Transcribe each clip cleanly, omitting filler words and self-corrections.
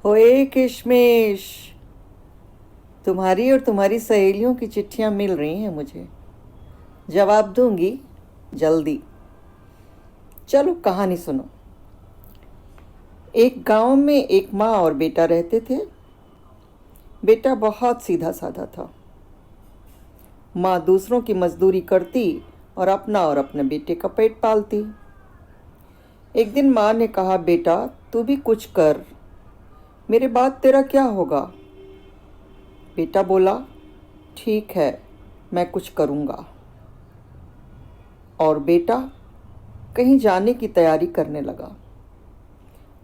ओए किशमिश, तुम्हारी और तुम्हारी सहेलियों की चिट्ठियां मिल रही हैं मुझे। जवाब दूंगी जल्दी। चलो कहानी सुनो। एक गांव में एक माँ और बेटा रहते थे। बेटा बहुत सीधा साधा था। माँ दूसरों की मजदूरी करती और अपना और अपने बेटे का पेट पालती। एक दिन माँ ने कहा, बेटा तू भी कुछ कर, मेरे बाद तेरा क्या होगा। बेटा बोला, ठीक है, मैं कुछ करूँगा। और बेटा कहीं जाने की तैयारी करने लगा।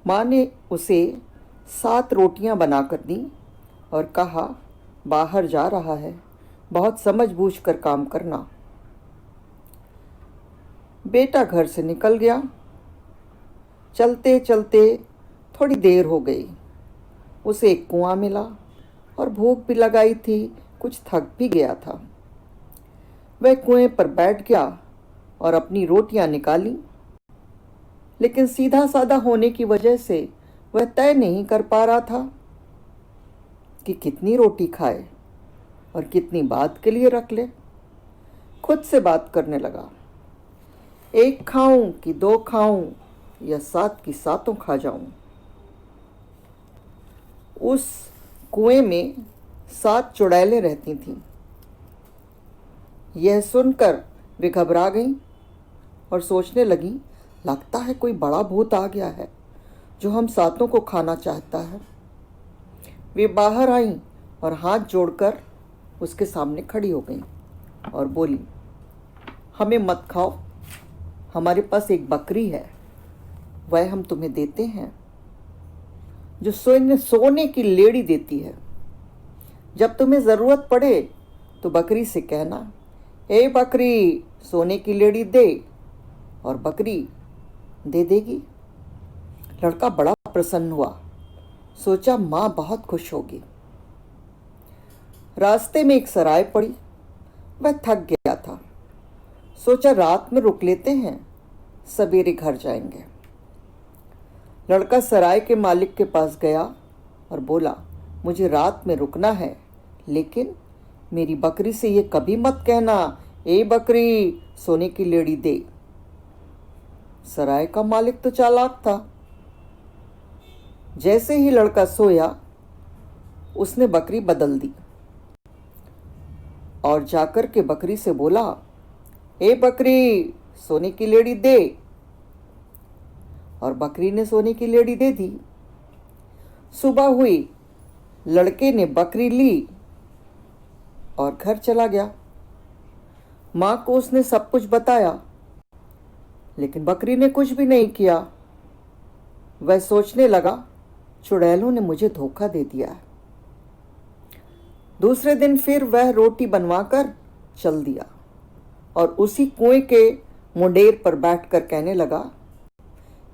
माँ ने उसे 7 रोटियां बनाकर दी और कहा, बाहर जा रहा है, बहुत समझ बूझ कर काम करना। बेटा घर से निकल गया। चलते चलते थोड़ी देर हो गई। उसे एक कुआं मिला और भूख भी लगाई थी, कुछ थक भी गया था। वह कुएं पर बैठ गया और अपनी रोटियां निकाली। लेकिन सीधा साधा होने की वजह से वह तय नहीं कर पा रहा था कि कितनी रोटी खाए और कितनी बात के लिए रख ले। खुद से बात करने लगा, एक खाऊं कि 2 खाऊं या 7 की 7 खा जाऊं। उस कुएं में 7 चुड़ैलें रहती थीं। यह सुनकर वे घबरा गईं और सोचने लगीं, लगता है कोई बड़ा भूत आ गया है जो हम 7 को खाना चाहता है। वे बाहर आईं और हाथ जोड़कर उसके सामने खड़ी हो गईं और बोली, हमें मत खाओ, हमारे पास एक बकरी है, वह हम तुम्हें देते हैं, जो सोने की लेड़ी देती है। जब तुम्हें ज़रूरत पड़े तो बकरी से कहना, ए बकरी सोने की लेड़ी दे, और बकरी दे देगी। लड़का बड़ा प्रसन्न हुआ, सोचा माँ बहुत खुश होगी। रास्ते में एक सराय पड़ी। वह थक गया था, सोचा रात में रुक लेते हैं, सवेरे घर जाएंगे। लड़का सराय के मालिक के पास गया और बोला, मुझे रात में रुकना है, लेकिन मेरी बकरी से ये कभी मत कहना, ए बकरी सोने की लेड़ी दे। सराय का मालिक तो चालाक था। जैसे ही लड़का सोया, उसने बकरी बदल दी और जाकर के बकरी से बोला, ए बकरी सोने की लेड़ी दे। और बकरी ने सोने की लेड़ी दे दी। सुबह हुई, लड़के ने बकरी ली और घर चला गया। माँ को उसने सब कुछ बताया, लेकिन बकरी ने कुछ भी नहीं किया। वह सोचने लगा, चुड़ैलों ने मुझे धोखा दे दिया है। दूसरे दिन फिर वह रोटी बनवाकर चल दिया और उसी कुएं के मुंडेर पर बैठकर कहने लगा,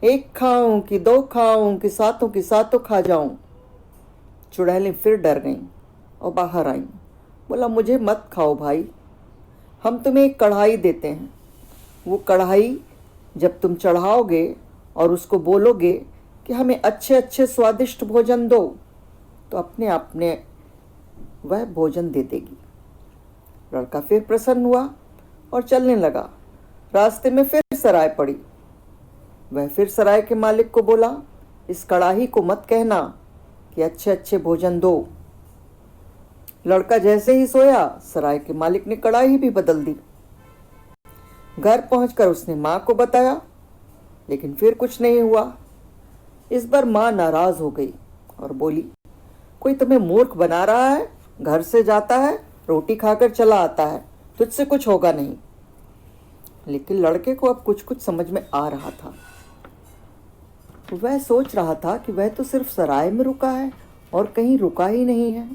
एक खाऊं कि 2 खाऊं कि 7 की 7 खा जाऊं। चुड़ैलें फिर डर गईं और बाहर आईं। बोला, मुझे मत खाओ भाई, हम तुम्हें एक कढ़ाई देते हैं। वो कढ़ाई जब तुम चढ़ाओगे और उसको बोलोगे कि हमें अच्छे अच्छे स्वादिष्ट भोजन दो, तो अपने अपने वह भोजन दे देगी। लड़का फिर प्रसन्न हुआ और चलने लगा। रास्ते में फिर सराय पड़ी। वह फिर सराय के मालिक को बोला, इस कढ़ाई को मत कहना कि अच्छे अच्छे भोजन दो। लड़का जैसे ही सोया, सराय के मालिक ने कढ़ाई भी बदल दी। घर पहुंचकर उसने माँ को बताया, लेकिन फिर कुछ नहीं हुआ। इस बार माँ नाराज हो गई और बोली, कोई तुम्हें मूर्ख बना रहा है, घर से जाता है, रोटी खाकर चला आता है, तुझसे कुछ होगा नहीं। लेकिन लड़के को अब कुछ कुछ समझ में आ रहा था। वह सोच रहा था कि वह तो सिर्फ सराय में रुका है और कहीं रुका ही नहीं है,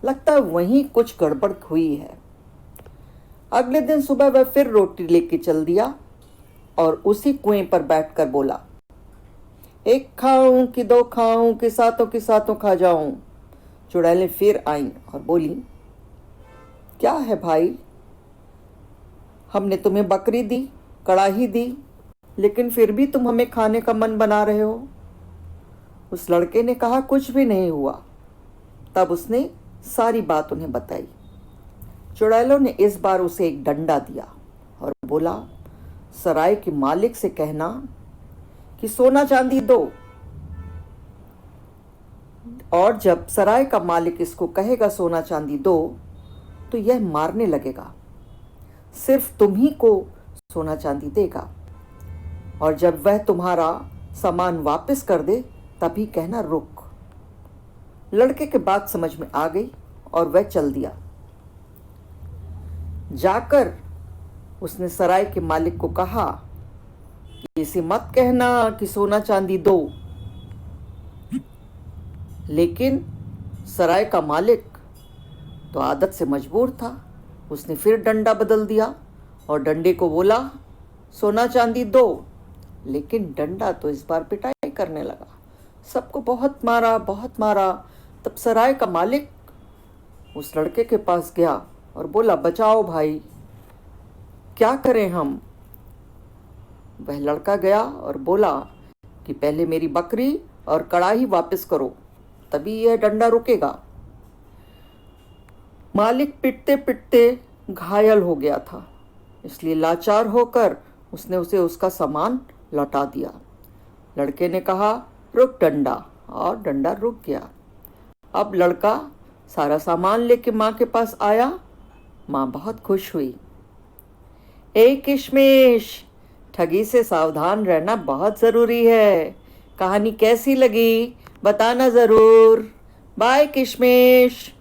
लगता है वहीं कुछ गड़बड़ हुई है। अगले दिन सुबह वह फिर रोटी लेके चल दिया और उसी कुएं पर बैठकर बोला, एक खाऊं कि 2 खाऊं कि 7 की 7 खा जाऊं। चुड़ैलें फिर आईं और बोली, क्या है भाई, हमने तुम्हें बकरी दी, कड़ाही दी, लेकिन फिर भी तुम हमें खाने का मन बना रहे हो। उस लड़के ने कहा कुछ भी नहीं हुआ। तब उसने सारी बात उन्हें बताई। चुड़ैलों ने इस बार उसे एक डंडा दिया और बोला, सराय के मालिक से कहना कि सोना चांदी दो, और जब सराय का मालिक इसको कहेगा सोना चांदी दो तो यह मारने लगेगा। सिर्फ तुम ही को सोना चांदी देगा, और जब वह तुम्हारा सामान वापस कर दे तभी कहना रुक। लड़के के बात समझ में आ गई और वह चल दिया। जाकर उसने सराय के मालिक को कहा कि इसे मत कहना कि सोना चांदी दो। लेकिन सराय का मालिक तो आदत से मजबूर था। उसने फिर डंडा बदल दिया और डंडे को बोला, सोना चांदी दो। लेकिन डंडा तो इस बार पिटाई करने लगा। सबको बहुत मारा, बहुत मारा। तब सराय का मालिक उस लड़के के पास गया और बोला, बचाओ भाई, क्या करें हम। वह लड़का गया और बोला कि पहले मेरी बकरी और कड़ाही वापस करो, तभी यह डंडा रुकेगा। मालिक पिटते पिटते घायल हो गया था, इसलिए लाचार होकर उसने उसे उसका सामान लौटा दिया। लड़के ने कहा, रुक डंडा, और डंडा रुक गया। अब लड़का सारा सामान लेके माँ के पास आया। माँ बहुत खुश हुई। ए किशमिश, ठगी से सावधान रहना बहुत ज़रूरी है। कहानी कैसी लगी बताना ज़रूर। बाय किशमिश।